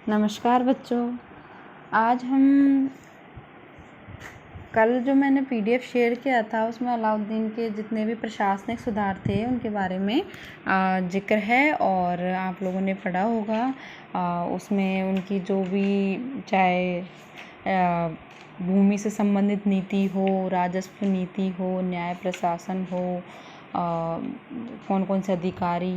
नमस्कार बच्चों। आज हम कल जो मैंने पीडीएफ शेयर किया था उसमें अलाउद्दीन के जितने भी प्रशासनिक सुधार थे उनके बारे में जिक्र है और आप लोगों ने पढ़ा होगा। उसमें उनकी जो भी चाहे भूमि से संबंधित नीति हो, राजस्व नीति हो, न्याय प्रशासन हो, कौन कौन से अधिकारी,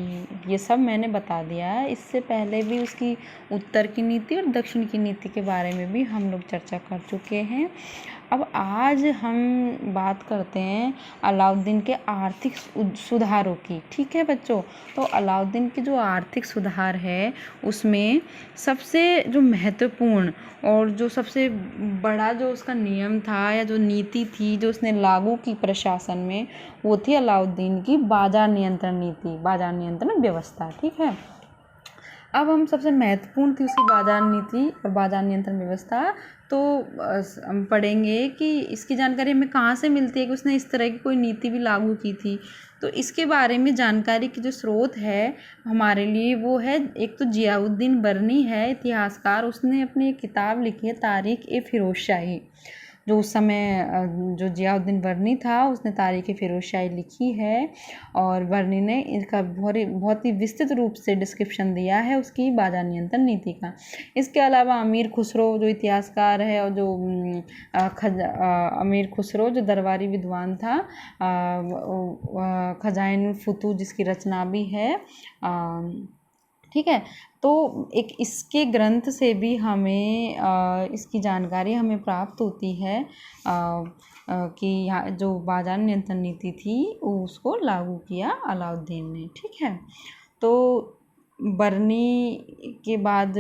ये सब मैंने बता दिया है। इससे पहले भी उसकी उत्तर की नीति और दक्षिण की नीति के बारे में भी हम लोग चर्चा कर चुके हैं। अब आज हम बात करते हैं अलाउद्दीन के आर्थिक सुधारों की। ठीक है बच्चों, तो अलाउद्दीन के जो आर्थिक सुधार है उसमें सबसे जो महत्वपूर्ण और जो सबसे बड़ा जो उसका नियम था या जो नीति थी जो उसने लागू की प्रशासन में, वो थी अलाउद्दीन की बाजार नियंत्रण नीति, बाजार नियंत्रण व्यवस्था। ठीक है, अब हम सबसे महत्वपूर्ण थी उसकी बाजार नीति और बाजार नियंत्रण व्यवस्था, तो हम पढ़ेंगे कि इसकी जानकारी हमें कहाँ से मिलती है कि उसने इस तरह की कोई नीति भी लागू की थी। तो इसके बारे में जानकारी की जो स्रोत है हमारे लिए वो है, एक तो जियाउद्दीन बरनी है इतिहासकार, उसने अपनी एक किताब लिखी है तारीख ए फिरोज शाही। जो उस समय जो जियाउद्दीन बरनी था उसने तारीख ए फिरोज शाही लिखी है और बरनी ने इसका बहुत ही विस्तृत रूप से डिस्क्रिप्शन दिया है उसकी बाजार नियंत्रण नीति का। इसके अलावा अमीर खुसरो जो इतिहासकार है और जो अमीर खुसरो जो दरबारी विद्वान था, खजाइन फुतू जिसकी रचना भी है। ठीक है, तो एक इसके ग्रंथ से भी हमें इसकी जानकारी हमें प्राप्त होती है कि यहाँ जो बाजार नियंत्रण नीति थी उसको लागू किया अलाउद्दीन ने। ठीक है, तो बरनी के बाद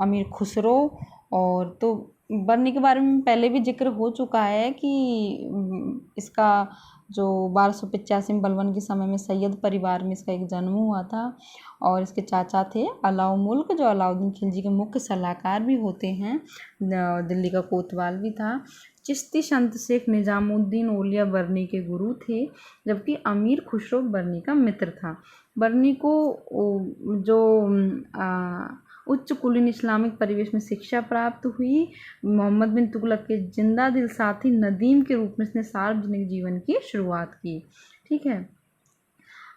अमीर खुसरो, और तो बरनी के बारे में पहले भी जिक्र हो चुका है कि इसका जो 1285 में बलबन के समय में सैयद परिवार में इसका एक जन्म हुआ था और इसके चाचा थे अलाउ मुल्क जो अलाउद्दीन खिलजी के मुख्य सलाहकार भी होते हैं, दिल्ली का कोतवाल भी था। चिश्ती संत शेख निजामुद्दीन औलिया बरनी के गुरु थे, जबकि अमीर खुसरो बरनी का मित्र था। बरनी को जो उच्च कुलीन इस्लामिक परिवेश में शिक्षा प्राप्त हुई। मोहम्मद बिन तुगलक के जिंदा दिल साथी नदीम के रूप में इसने सार्वजनिक जीवन की शुरुआत की। ठीक है,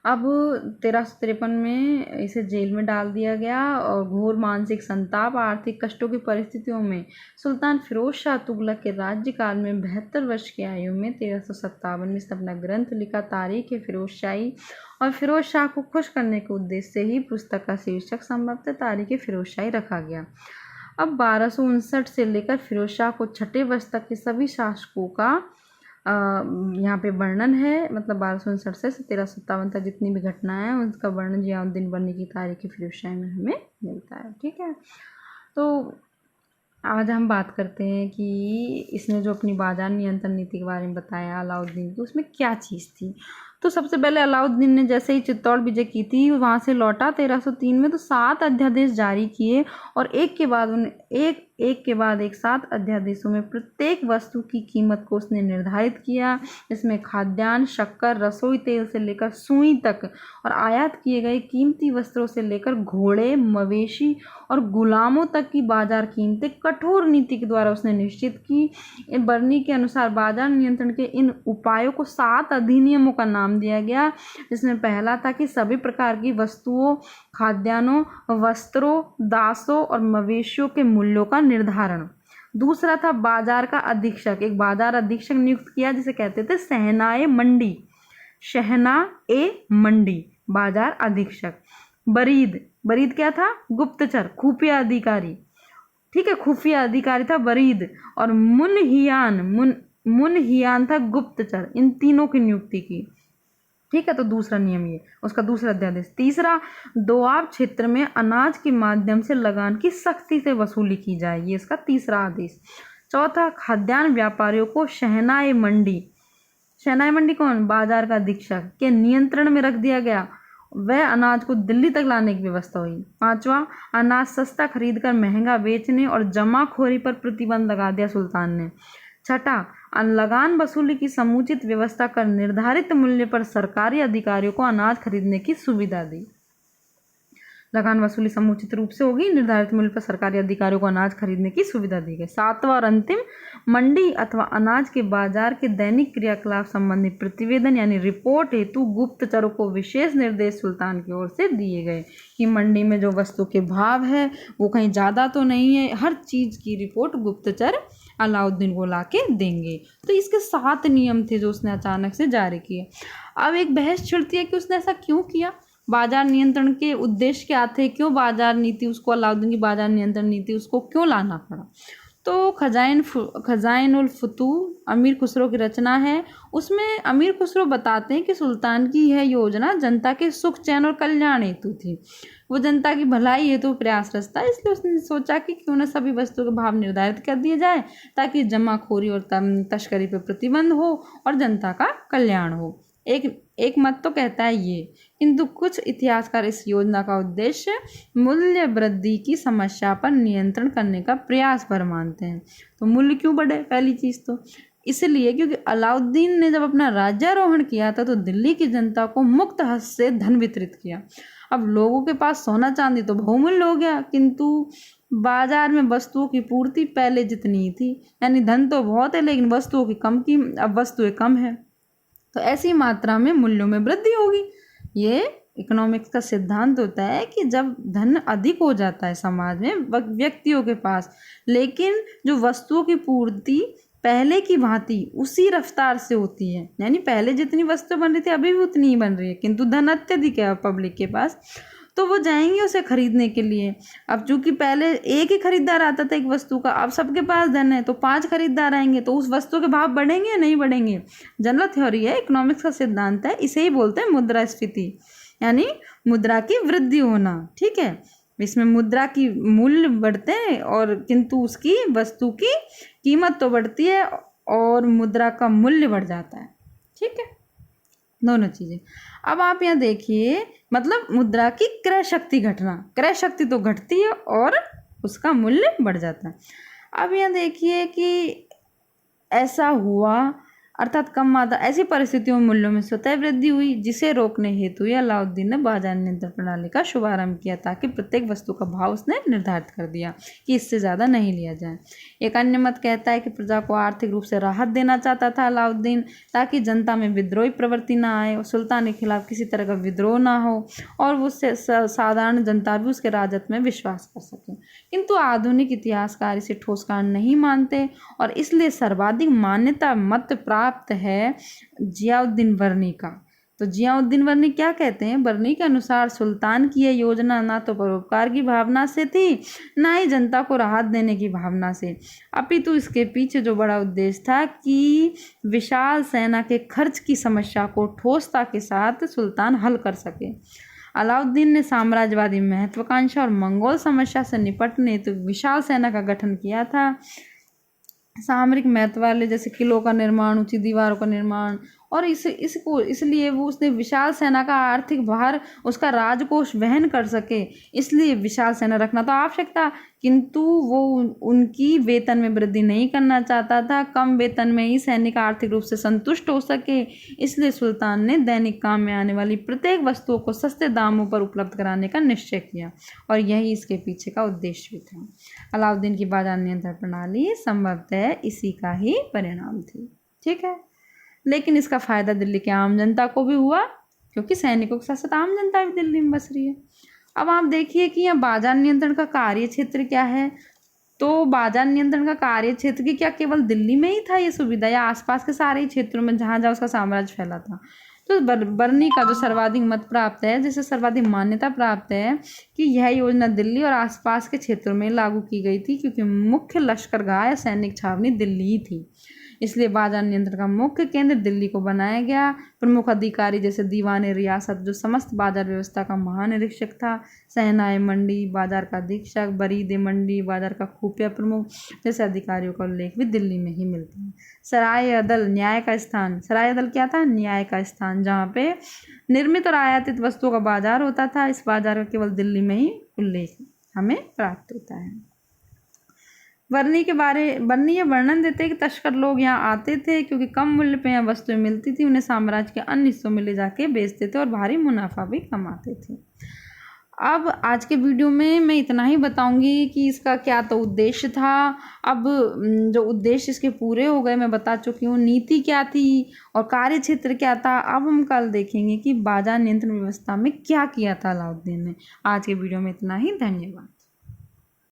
अब 1353 में इसे जेल में डाल दिया गया और घोर मानसिक संताप, आर्थिक कष्टों की परिस्थितियों में सुल्तान फिरोज शाह तुगलक के राज्यकाल में 72 वर्ष की आयु में 1357 में इसने अपना ग्रंथ लिखा तारीख ए फिरोज शाही, और फिरोज शाह को खुश करने के उद्देश्य से ही पुस्तक का शीर्षक संभवतः तारीख ए फिरोज शाही रखा गया। अब 1259 से लेकर फिरोज शाह को छठे वर्ष तक के सभी शासकों का यहाँ पे वर्णन है, मतलब 1259 से 1357 तक जितनी भी घटनाएं हैं उसका वर्णन जियाउद्दीन बरनी की तारीख फिरोज शाही में हमें मिलता है। ठीक है, तो आज हम बात करते हैं कि इसने जो अपनी बाजार नियंत्रण नीति के बारे में बताया अलाउद्दीन की, उसमें क्या चीज़ थी। तो सबसे पहले अलाउद्दीन ने जैसे ही चित्तौड़ विजय की थी वहाँ से लौटा 1303 में, तो 7 अध्यादेश जारी किए और एक के बाद एक 7 अध्यादेशों में प्रत्येक वस्तु की कीमत को उसने निर्धारित किया, जिसमें खाद्यान्न, शक्कर, रसोई तेल से लेकर सुई तक और आयात किए गए कीमती वस्त्रों से लेकर घोड़े, मवेशी और गुलामों तक की बाजार कीमतें कठोर नीति के द्वारा उसने निश्चित की। बरनी के अनुसार बाजार नियंत्रण के इन उपायों को 7 अधिनियमों का नाम दिया गया, जिसमें पहला था कि सभी प्रकार की वस्तुओं, खाद्यान्नों, वस्त्रों, दासों और मवेशियों के मूल्यों का निर्धारण। दूसरा था बाजार का अधीक्षक, एक बाजार अधीक्षक नियुक्त किया जिसे कहते थे शहनाए मंडी, शहना ए मंडी, बाजार अधीक्षक। बरीद क्या था? गुप्तचर, खुफिया अधिकारी। ठीक है, खुफिया अधिकारी था बरीद। और मुनहियान था गुप्तचर। इन तीनों की नियुक्ति की। ठीक है, तो दूसरा नियम ये, उसका दूसरा अध्यादेश। तीसरा, दोआब क्षेत्र में अनाज के माध्यम से लगान की सख्ती से वसूली की जाए, ये इसका तीसरा आदेश। चौथा, खाद्यान्न व्यापारियों को शहनाए मंडी कौन? बाजार का अधीक्षक के नियंत्रण में रख दिया गया, वह अनाज को दिल्ली तक लाने की व्यवस्था हुई। पांचवा, अनाज सस्ता खरीदकर महंगा बेचने और जमाखोरी पर प्रतिबंध लगा दिया सुल्तान ने। छठा, लगान वसूली की समुचित व्यवस्था कर निर्धारित मूल्य पर सरकारी अधिकारियों को अनाज खरीदने की सुविधा दी। लगान वसूली समुचित रूप से होगी। निर्धारित मूल्य पर सरकारी अधिकारियों को अनाज खरीदने की सुविधा दी गई। 7वां और अंतिम, मंडी अथवा अनाज के बाजार के दैनिक क्रियाकलाप संबंधी प्रतिवेदन यानी रिपोर्ट हेतु गुप्तचरों को विशेष निर्देश सुल्तान की ओर से दिए गए कि मंडी में जो वस्तु के भाव है वो कहीं ज़्यादा तो नहीं है, हर चीज़ की रिपोर्ट गुप्तचर अलाउद्दीन को ला के देंगे। तो इसके 7 नियम थे जो उसने अचानक से जारी किए। अब एक बहस छिड़ती है कि उसने ऐसा क्यों किया, बाजार नियंत्रण के उद्देश्य क्या थे, क्यों बाजार नीति उसको, अलाउद्दीन की बाजार नियंत्रण नीति उसको क्यों लाना पड़ा। तो खजाइनुल फुतूह अमीर खुसरो की रचना है। उसमें अमीर खुसरो बताते हैं कि सुल्तान की यह योजना जनता के सुख चैन और कल्याण हेतु थी। वो जनता की भलाई हेतु प्रयासरत था, इसलिए उसने सोचा कि क्यों न सभी वस्तुओं के भाव निर्धारित कर दिए जाए ताकि जमाखोरी और तस्करी पर प्रतिबंध हो और जनता का कल्याण हो। एक मत तो कहता है ये, किंतु कुछ इतिहासकार इस योजना का उद्देश्य मूल्य वृद्धि की समस्या पर नियंत्रण करने का प्रयास भर मानते हैं। तो मूल्य क्यों बढ़े, पहली चीज़ तो इसलिए क्योंकि अलाउद्दीन ने जब अपना राज्यारोहण किया था तो दिल्ली की जनता को मुक्त हस्त से धन वितरित किया। अब लोगों के पास सोना चांदी तो बहुमूल्य हो गया, किंतु बाजार में वस्तुओं की पूर्ति पहले जितनी ही थी, यानी धन तो बहुत है लेकिन वस्तुओं की अब वस्तुएं कम है, तो ऐसी मात्रा में मूल्यों में वृद्धि होगी। ये इकोनॉमिक्स का सिद्धांत होता है कि जब धन अधिक हो जाता है समाज में व्यक्तियों के पास, लेकिन जो वस्तुओं की पूर्ति पहले की भांति उसी रफ्तार से होती है, यानी पहले जितनी वस्तु बन रही थी अभी भी उतनी ही बन रही है, किंतु धन अत्यधिक है पब्लिक के पास, तो वो जाएंगे उसे खरीदने के लिए। अब चूंकि पहले एक ही खरीदार आता था एक वस्तु का, अब सबके पास धन है तो 5 खरीदार आएंगे, तो उस वस्तु के भाव बढ़ेंगे या नहीं बढ़ेंगे। जनरल थ्योरी है, इकोनॉमिक्स का सिद्धांत है, इसे ही बोलते हैं मुद्रास्फीति, यानी मुद्रा की वृद्धि होना। ठीक है, इसमें मुद्रा की मूल्य बढ़ते हैं और किंतु उसकी वस्तु की कीमत तो बढ़ती है और मुद्रा का मूल्य बढ़ जाता है। ठीक है, दोनों चीज़ें। अब आप यहाँ देखिए, मतलब मुद्रा की क्रय शक्ति घटना, क्रय शक्ति तो घटती है और उसका मूल्य बढ़ जाता है। अब यहाँ देखिए कि ऐसा हुआ, अर्थात कम मात्रा, ऐसी परिस्थितियों में मूल्यों में स्वतः वृद्धि हुई, जिसे रोकने हेतु अलाउद्दीन ने बाजार नियंत्रण प्रणाली का शुभारंभ किया, ताकि प्रत्येक वस्तु का भाव उसने निर्धारित कर दिया कि इससे ज़्यादा नहीं लिया जाए। एक अन्य मत कहता है कि प्रजा को आर्थिक रूप से राहत देना चाहता था अलाउद्दीन, ताकि जनता में विद्रोही प्रवृत्ति ना आए और सुल्तान के खिलाफ किसी तरह का विद्रोह ना हो और वो साधारण जनता भी उसके राजत्व में विश्वास कर सके। किंतु आधुनिक इतिहासकार इसे ठोस कारण नहीं मानते और इसलिए सर्वाधिक मान्यता मत प्राप्त है जियाउद्दीन वर्नी का। तो जियाउद्दीन वर्नी क्या कहते हैं, वर्नी के अनुसार सुल्तान की यह योजना ना तो परोपकार की भावना से थी, ना ही जनता को राहत देने की भावना से, अपितु इसके पीछे जो बड़ा उद्देश्य था कि विशाल सेना के खर्च की समस्या को ठोसता के साथ सुल्तान हल कर सके। अलाउद्दीन ने साम्राज्यवादी महत्वाकांक्षा और मंगोल समस्या से निपटने हेतु विशाल सेना का गठन किया था। सामरिक महत्व वाले जैसे किलों का निर्माण, ऊंची दीवारों का निर्माण, और इसलिए वो उसने विशाल सेना का आर्थिक भार उसका राजकोष वहन कर सके, इसलिए विशाल सेना रखना तो आवश्यक था, किंतु वो उनकी वेतन में वृद्धि नहीं करना चाहता था। कम वेतन में ही सैनिक आर्थिक रूप से संतुष्ट हो सके, इसलिए सुल्तान ने दैनिक काम में आने वाली प्रत्येक वस्तुओं को सस्ते दामों पर उपलब्ध कराने का निश्चय किया और यही इसके पीछे का उद्देश्य भी था। अलाउद्दीन की बाजार नियंत्रण प्रणाली संभवतः इसी का ही परिणाम थी। ठीक है, लेकिन इसका फ़ायदा दिल्ली के आम जनता को भी हुआ, क्योंकि सैनिकों के साथ साथ आम जनता भी दिल्ली में बस रही है। अब आप देखिए कि यह बाजार नियंत्रण का कार्य क्षेत्र क्या है। तो बाजार नियंत्रण का कार्य क्षेत्र की क्या केवल दिल्ली में ही था ये सुविधा, या आसपास के सारे ही क्षेत्रों में जहाँ जहाँ उसका साम्राज्य फैला था। तो बर्नी का जो सर्वाधिक मत प्राप्त है, जिसे सर्वाधिक मान्यता प्राप्त है कि यह योजना दिल्ली और आसपास के क्षेत्रों में लागू की गई थी, क्योंकि मुख्य लश्करगाह या सैनिक छावनी दिल्ली ही थी, इसलिए बाजार नियंत्रण का मुख्य केंद्र दिल्ली को बनाया गया। प्रमुख अधिकारी जैसे दीवान रियासत जो समस्त बाजार व्यवस्था का महानिरीक्षक था, सहनाए मंडी बाजार का अधीक्षक, बरीदे मंडी बाजार का खुफिया प्रमुख जैसे अधिकारियों का उल्लेख भी दिल्ली में ही मिलता है। सराय अदल न्याय का स्थान, सराय अदल क्या था, न्याय का स्थान, जहाँ पे निर्मित और आयातित वस्तुओं का बाजार होता था। इस बाजार का केवल दिल्ली में ही उल्लेख हमें प्राप्त होता है। वर्नी ये वर्णन देते हैं कि तस्कर लोग यहाँ आते थे क्योंकि कम मूल्य पे यहाँ वस्तुएं मिलती थी, उन्हें साम्राज्य के अन्य हिस्सों में ले जाके बेचते थे और भारी मुनाफा भी कमाते थे। अब आज के वीडियो में मैं इतना ही बताऊंगी कि इसका क्या तो उद्देश्य था। अब जो उद्देश्य इसके पूरे हो गए मैं बता चुकी हूँ, नीति क्या थी और कार्य क्षेत्र क्या था। अब हम कल देखेंगे कि बाजार नियंत्रण व्यवस्था में क्या किया था अलाउद्दीन ने। आज के वीडियो में इतना ही, धन्यवाद।